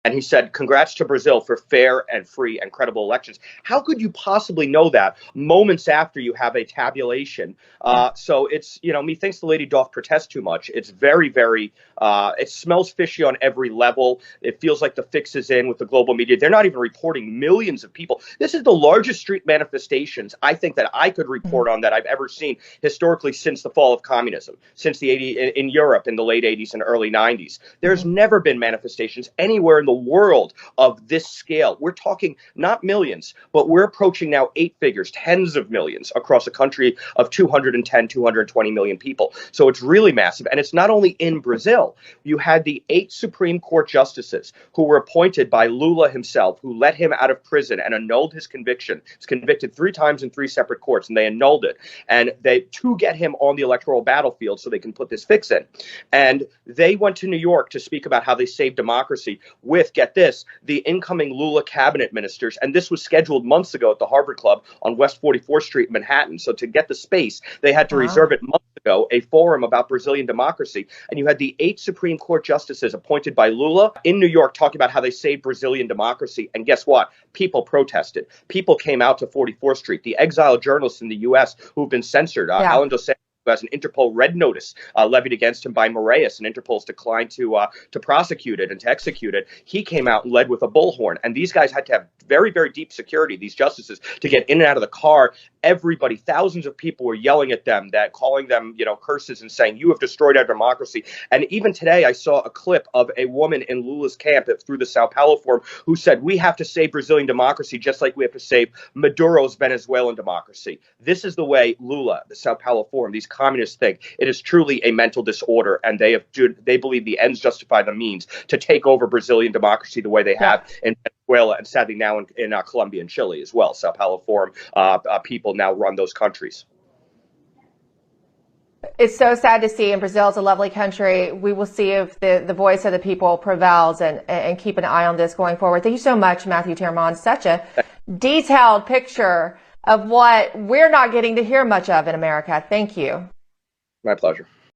And he said, congrats to Brazil for fair and free and credible elections. How could you possibly know that moments after you have a tabulation? So it's, methinks the lady doth protest too much. It's very, very, it smells fishy on every level. It feels like the fix is in with the global media. They're not even reporting millions of people. This is the largest street manifestations I think that I could report on that I've ever seen historically since the fall of communism, since the 80s in Europe in the late 80s and early 90s. There's never been manifestations anywhere in the world of this scale. We're talking not millions, but we're approaching now 8 figures, tens of millions across a country of 210, 220 million people. So it's really massive. And it's not only in Brazil. You had the 8 Supreme Court justices who were appointed by Lula himself, who let him out of prison and annulled his conviction. He was convicted 3 times in 3 separate courts, and they annulled it. And to get him on the electoral battlefield so they can put this fix in. And they went to New York to speak about how they saved democracy with, get this, the incoming Lula cabinet ministers. And this was scheduled months ago at the Harvard Club on West 44th Street in Manhattan. So to get the space, they had to reserve it months ago, a forum about Brazilian democracy. And you had the 8 Supreme Court justices appointed by Lula in New York talking about how they saved Brazilian democracy. And guess what? People protested. People came out to 44th Street. The exiled journalists in the U.S. who've been censored, Alan Dos Santos, who has an Interpol red notice levied against him by Moraes, and Interpol's declined to prosecute it and to execute it. He came out and led with a bullhorn. And these guys had to have very, very deep security, these justices, to get in and out of the car. Everybody, thousands of people were yelling at them, calling them, curses and saying, you have destroyed our democracy. And even today, I saw a clip of a woman in Lula's camp through the Sao Paulo Forum who said, we have to save Brazilian democracy just like we have to save Maduro's Venezuelan democracy. This is the way Lula, the Sao Paulo Forum, these communists think. It is truly a mental disorder, and they believe the ends justify the means to take over Brazilian democracy the way they have in Venezuela, and sadly now in Colombia and Chile as well. Sao Paulo Forum people now run those countries. It's so sad to see, and Brazil is a lovely country. We will see if the voice of the people prevails, and keep an eye on this going forward. Thank you so much, Matthew Tiermont. Such a detailed picture of what we're not getting to hear much of in America. Thank you. My pleasure.